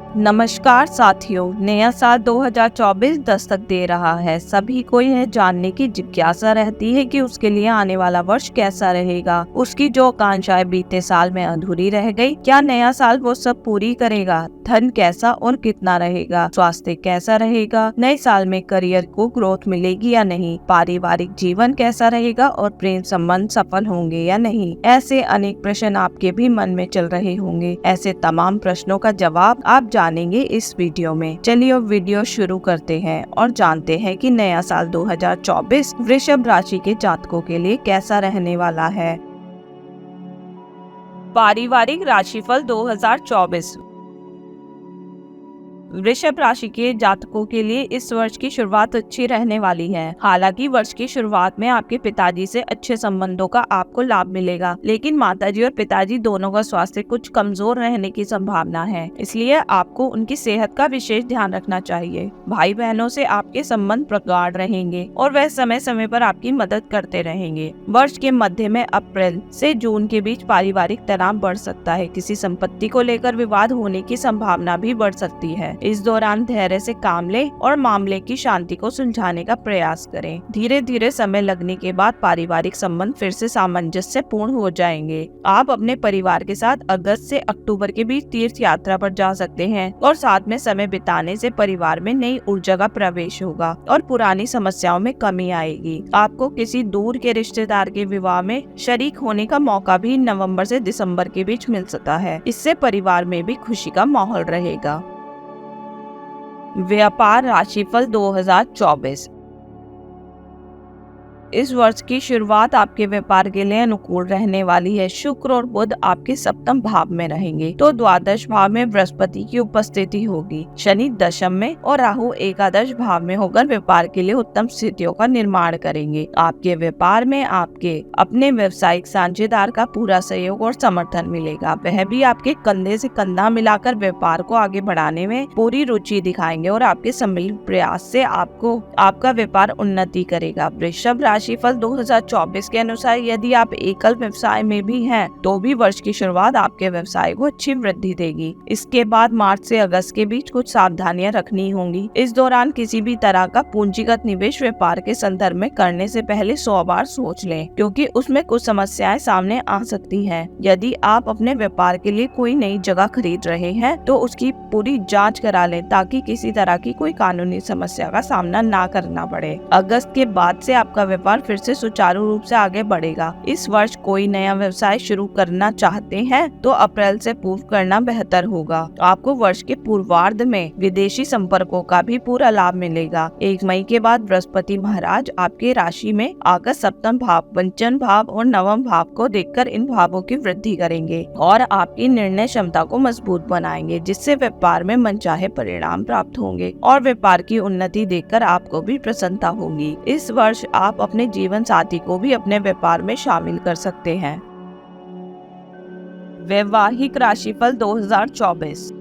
नमस्कार साथियों, नया साल 2024 दस्तक दे रहा है। सभी को यह जानने की जिज्ञासा रहती है कि उसके लिए आने वाला वर्ष कैसा रहेगा। उसकी जो आकांक्षाएं बीते साल में अधूरी रह गई, क्या नया साल वो सब पूरी करेगा? धन कैसा और कितना रहेगा? स्वास्थ्य कैसा रहेगा? नए साल में करियर को ग्रोथ मिलेगी या नहीं? पारिवारिक जीवन कैसा रहेगा और प्रेम संबंध सफल होंगे या नहीं? ऐसे अनेक प्रश्न आपके भी मन में चल रहे होंगे। ऐसे तमाम प्रश्नों का जवाब आप जानेंगे इस वीडियो में। चलिए अब वीडियो शुरू करते हैं और जानते हैं कि नया साल 2024 वृषभ राशि के जातकों के लिए कैसा रहने वाला है। पारिवारिक राशिफल 2024। वृषभ राशि के जातकों के लिए इस वर्ष की शुरुआत अच्छी रहने वाली है। हालांकि वर्ष की शुरुआत में आपके पिताजी से अच्छे संबंधों का आपको लाभ मिलेगा, लेकिन माताजी और पिताजी दोनों का स्वास्थ्य कुछ कमजोर रहने की संभावना है, इसलिए आपको उनकी सेहत का विशेष ध्यान रखना चाहिए। भाई बहनों से आपके संबंध प्रगाढ़ रहेंगे और वह समय समय पर आपकी मदद करते रहेंगे। वर्ष के मध्य में अप्रैल से जून के बीच पारिवारिक तनाव बढ़ सकता है। किसी संपत्ति को लेकर विवाद होने की संभावना भी बढ़ सकती है। इस दौरान धैर्य से काम लें और मामले की शांति को सुलझाने का प्रयास करें। धीरे धीरे समय लगने के बाद पारिवारिक संबंध फिर से सामंजस्य पूर्ण हो जाएंगे। आप अपने परिवार के साथ अगस्त से अक्टूबर के बीच तीर्थ यात्रा पर जा सकते हैं और साथ में समय बिताने से परिवार में नई ऊर्जा का प्रवेश होगा और पुरानी समस्याओं में कमी आएगी। आपको किसी दूर के रिश्तेदार के विवाह में शरीक होने का मौका भी नवंबर से दिसंबर के बीच मिल सकता है। इससे परिवार में भी खुशी का माहौल रहेगा। व्यापार राशिफल 2024। इस वर्ष की शुरुआत आपके व्यापार के लिए अनुकूल रहने वाली है। शुक्र और बुध आपके सप्तम भाव में रहेंगे तो द्वादश भाव में बृहस्पति की उपस्थिति होगी। शनि दशम में और राहु एकादश भाव में होकर व्यापार के लिए उत्तम स्थितियों का निर्माण करेंगे। आपके व्यापार में आपके अपने व्यावसायिक साझेदार का पूरा सहयोग और समर्थन मिलेगा। वह भी आपके कंधे से कंधा मिलाकर व्यापार को आगे बढ़ाने में पूरी रुचि दिखाएंगे और आपके सम्मिलित प्रयास से आपका व्यापार उन्नति करेगा। वृषभ राशिफल 2024 के अनुसार यदि आप एकल व्यवसाय में भी हैं, तो भी वर्ष की शुरुआत आपके व्यवसाय को अच्छी वृद्धि देगी। इसके बाद मार्च से अगस्त के बीच कुछ सावधानियां रखनी होंगी। इस दौरान किसी भी तरह का पूंजीगत निवेश व्यापार के संदर्भ में करने से पहले 100 बार सोच लें, क्योंकि उसमें कुछ समस्याएं सामने आ सकती हैं। यदि आप अपने व्यापार के लिए कोई नई जगह खरीद रहे हैं, तो उसकी पूरी जाँच करा लें ताकि किसी तरह की कोई कानूनी समस्या का सामना ना करना पड़े। अगस्त के बाद से आपका व्यापार फिर से सुचारू रूप से आगे बढ़ेगा। इस वर्ष कोई नया व्यवसाय शुरू करना चाहते हैं तो अप्रैल से पूर्व करना बेहतर होगा। आपको वर्ष के पूर्वार्ध में विदेशी संपर्कों का भी पूरा लाभ मिलेगा। 1 मई के बाद बृहस्पति महाराज आपके राशि में आकर सप्तम भाव, पंचम भाव और नवम भाव को देखकर इन भावों की वृद्धि करेंगे और आपकी निर्णय क्षमता को मजबूत बनाएंगे, जिससे व्यापार में मनचाहे परिणाम प्राप्त होंगे और व्यापार की उन्नति देखकर आपको भी प्रसन्नता होगी। इस वर्ष आप अपने जीवन साथी को भी अपने व्यापार में शामिल कर सकते हैं। वैवाहिक राशिफल 2024।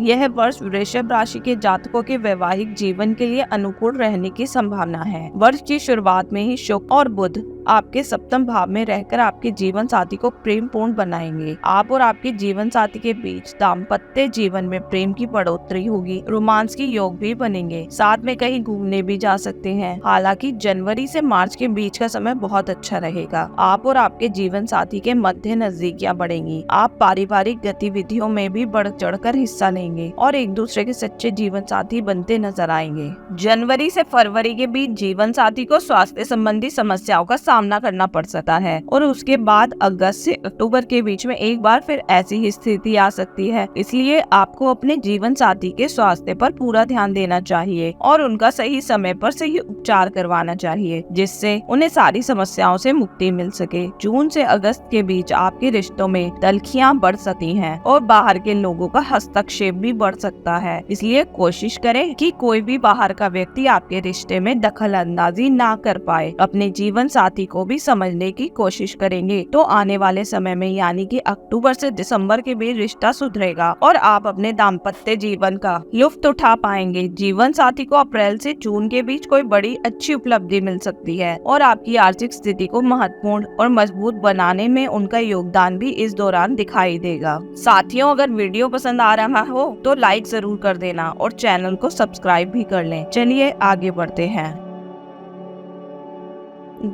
यह वर्ष वृषभ राशि के जातकों के वैवाहिक जीवन के लिए अनुकूल रहने की संभावना है। वर्ष की शुरुआत में ही शुक्र और बुध आपके सप्तम भाव में रहकर आपके जीवन साथी को प्रेम पूर्ण बनाएंगे। आप और आपके जीवन साथी के बीच दाम्पत्य जीवन में प्रेम की बढ़ोतरी होगी। रोमांस की योग भी बनेंगे। साथ में कहीं घूमने भी जा सकते हैं। हालांकि जनवरी से मार्च के बीच का समय बहुत अच्छा रहेगा। आप और आपके जीवन साथी के मध्य नजदीकियां बढ़ेंगी। आप पारिवारिक गतिविधियों में भी बढ़ चढ़कर हिस्सा लेंगे और एक दूसरे के सच्चे जीवन साथी बनते नजर आएंगे। जनवरी से फरवरी के बीच जीवन साथी को स्वास्थ्य संबंधी समस्याओं का सामना करना पड़ सकता है और उसके बाद अगस्त से अक्टूबर के बीच में एक बार फिर ऐसी ही स्थिति आ सकती है। इसलिए आपको अपने जीवन साथी के स्वास्थ्य पर पूरा ध्यान देना चाहिए और उनका सही समय पर सही उपचार करवाना चाहिए, जिससे उन्हें सारी समस्याओं से मुक्ति मिल सके। जून से अगस्त के बीच आपके रिश्तों में तल्खियां बढ़ सकती हैं और बाहर के लोगों का हस्तक्षेप भी बढ़ सकता है। इसलिए कोशिश करें कि कोई भी बाहर का व्यक्ति आपके रिश्ते में दखल अंदाजी ना कर पाए। अपने जीवन साथी को भी समझने की कोशिश करेंगे तो आने वाले समय में यानी कि अक्टूबर से दिसंबर के बीच रिश्ता सुधरेगा और आप अपने दाम्पत्य जीवन का लुत्फ उठा पाएंगे। जीवन साथी को अप्रैल से जून के बीच कोई बड़ी अच्छी उपलब्धि मिल सकती है और आपकी आर्थिक स्थिति को महत्वपूर्ण और मजबूत बनाने में उनका योगदान भी इस दौरान दिखाई देगा। साथियों, अगर वीडियो पसंद आ रहा हो तो लाइक जरूर कर देना और चैनल को सब्सक्राइब भी कर लें। चलिए आगे बढ़ते हैं।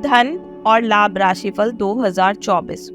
धन और लाभ राशिफल 2024।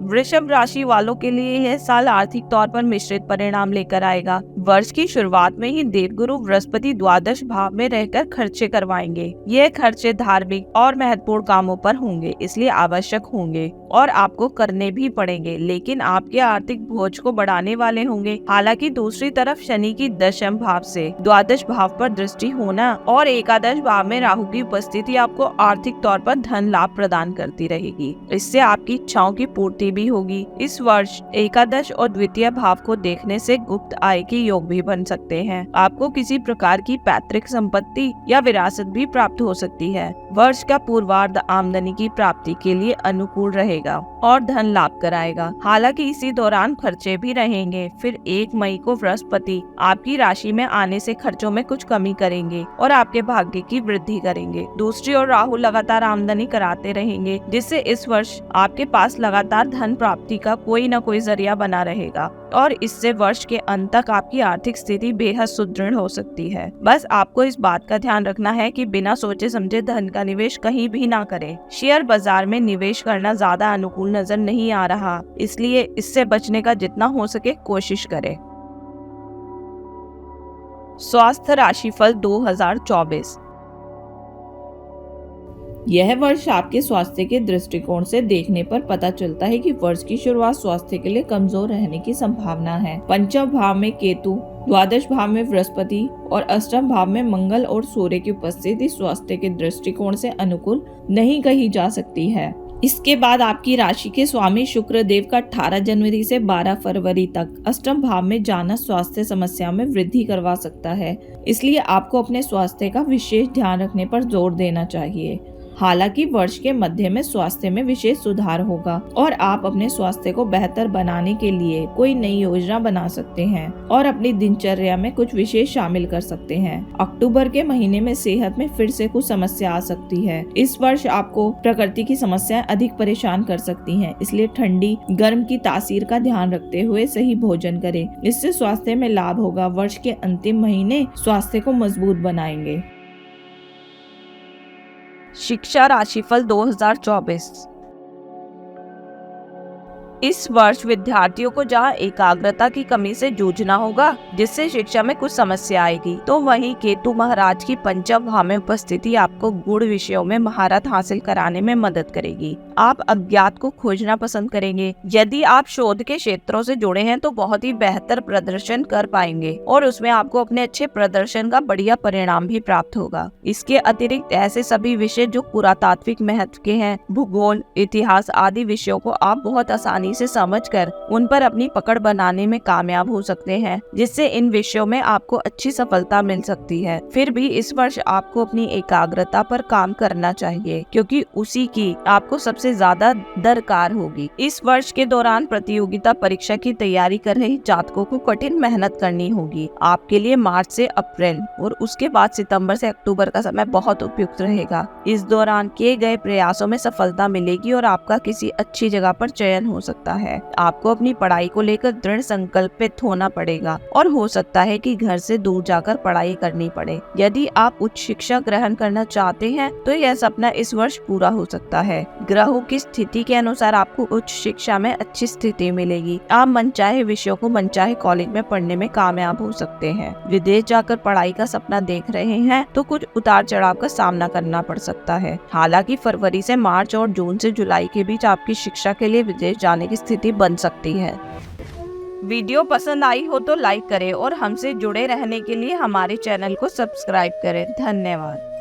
वृषभ राशि वालों के लिए यह साल आर्थिक तौर पर मिश्रित परिणाम लेकर आएगा। वर्ष की शुरुआत में ही देवगुरु बृहस्पति द्वादश भाव में रहकर खर्चे करवाएंगे। ये खर्चे धार्मिक और महत्वपूर्ण कामों पर होंगे, इसलिए आवश्यक होंगे और आपको करने भी पड़ेंगे, लेकिन आपके आर्थिक बोझ को बढ़ाने वाले होंगे। हालांकि दूसरी तरफ शनि की दशम भाव से द्वादश भाव पर दृष्टि होना और एकादश भाव में राहु की उपस्थिति आपको आर्थिक तौर पर धन लाभ प्रदान करती रहेगी। इससे आपकी इच्छाओं की पूर्ति भी होगी। इस वर्ष एकादश और द्वितीय भाव को देखने से गुप्त आय के योग भी बन सकते हैं। आपको किसी प्रकार की पैतृक संपत्ति या विरासत भी प्राप्त हो सकती है। वर्ष का पूर्वार्ध आमदनी की प्राप्ति के लिए अनुकूल रहेगा और धन लाभ कराएगा। हालांकि इसी दौरान खर्चे भी रहेंगे। फिर 1 मई को बृहस्पति आपकी राशि में आने से खर्चों में कुछ कमी करेंगे और आपके भाग्य की वृद्धि करेंगे। दूसरी ओर राहु लगातार आमदनी कराते रहेंगे, जिससे इस वर्ष आपके पास लगातार धन प्राप्ति का कोई न कोई जरिया बना रहेगा और इससे वर्ष के अंत तक आपकी आर्थिक स्थिति बेहद सुदृढ़ हो सकती है। बस आपको इस बात का ध्यान रखना है कि बिना सोचे समझे धन का निवेश कहीं भी ना करें। शेयर बाजार में निवेश करना ज्यादा अनुकूल नजर नहीं आ रहा, इसलिए इससे बचने का जितना हो सके कोशिश करें। स्वास्थ्य राशिफल 2024। यह वर्ष आपके स्वास्थ्य के दृष्टिकोण से देखने पर पता चलता है कि वर्ष की शुरुआत स्वास्थ्य के लिए कमजोर रहने की संभावना है। पंचम भाव में केतु, द्वादश भाव में बृहस्पति और अष्टम भाव में मंगल और सूर्य की उपस्थिति स्वास्थ्य के दृष्टिकोण से अनुकूल नहीं कही जा सकती है। इसके बाद आपकी राशि के स्वामी शुक्र देव का 18 जनवरी से 12 फरवरी तक अष्टम भाव में जाना स्वास्थ्य समस्या में वृद्धि करवा सकता है। इसलिए आपको अपने स्वास्थ्य का विशेष ध्यान रखने पर जोर देना चाहिए। हालांकि वर्ष के मध्य में स्वास्थ्य में विशेष सुधार होगा और आप अपने स्वास्थ्य को बेहतर बनाने के लिए कोई नई योजना बना सकते हैं और अपनी दिनचर्या में कुछ विशेष शामिल कर सकते हैं। अक्टूबर के महीने में सेहत में फिर से कुछ समस्या आ सकती है। इस वर्ष आपको प्रकृति की समस्याएं अधिक परेशान कर सकती हैं, इसलिए ठंडी गर्म की तासीर का ध्यान रखते हुए सही भोजन करें। इससे स्वास्थ्य में लाभ होगा। वर्ष के अंतिम महीने स्वास्थ्य को मजबूत बनाएंगे। शिक्षा राशिफल 2024। इस वर्ष विद्यार्थियों को जहां एकाग्रता की कमी से जूझना होगा, जिससे शिक्षा में कुछ समस्या आएगी, तो वहीं केतु महाराज की पंचम भाव में उपस्थिति आपको गूढ़ विषयों में महारत हासिल कराने में मदद करेगी। आप अज्ञात को खोजना पसंद करेंगे। यदि आप शोध के क्षेत्रों से जुड़े हैं तो बहुत ही बेहतर प्रदर्शन कर पाएंगे और उसमें आपको अपने अच्छे प्रदर्शन का बढ़िया परिणाम भी प्राप्त होगा। इसके अतिरिक्त ऐसे सभी विषय जो पुरातात्विक महत्व के हैं, भूगोल, इतिहास आदि विषयों को आप बहुत आसानी से समझकर उन पर अपनी पकड़ बनाने में कामयाब हो सकते हैं, जिससे इन विषयों में आपको अच्छी सफलता मिल सकती है। फिर भी इस वर्ष आपको अपनी एकाग्रता पर काम करना चाहिए, क्योंकि उसी की आपको सबसे ज्यादा दरकार होगी। इस वर्ष के दौरान प्रतियोगिता परीक्षा की तैयारी कर रहे जातकों को कठिन मेहनत करनी होगी। आपके लिए मार्च से अप्रैल और उसके बाद सितंबर से अक्टूबर का समय बहुत उपयुक्त रहेगा। इस दौरान किए गए प्रयासों में सफलता मिलेगी और आपका किसी अच्छी जगह पर चयन हो सकता है। आपको अपनी पढ़ाई को लेकर दृढ़ संकल्पित होना पड़ेगा और हो सकता है कि घर से दूर जाकर पढ़ाई करनी पड़े। यदि आप उच्च शिक्षा ग्रहण करना चाहते हैं तो यह सपना इस वर्ष पूरा हो सकता है। ग्रहों की स्थिति के अनुसार आपको उच्च शिक्षा में अच्छी स्थिति मिलेगी। आप मनचाहे विषयों को मनचाहे कॉलेज में पढ़ने में कामयाब हो सकते हैं। विदेश जाकर पढ़ाई का सपना देख रहे हैं तो कुछ उतार चढ़ाव का सामना करना पड़ सकता है। हालांकि फरवरी से मार्च और जून से जुलाई के बीच आपकी शिक्षा के लिए विदेश जाने की स्थिति बन सकती है। वीडियो पसंद आई हो तो लाइक करें और हमसे जुड़े रहने के लिए हमारे चैनल को सब्सक्राइब करें। धन्यवाद।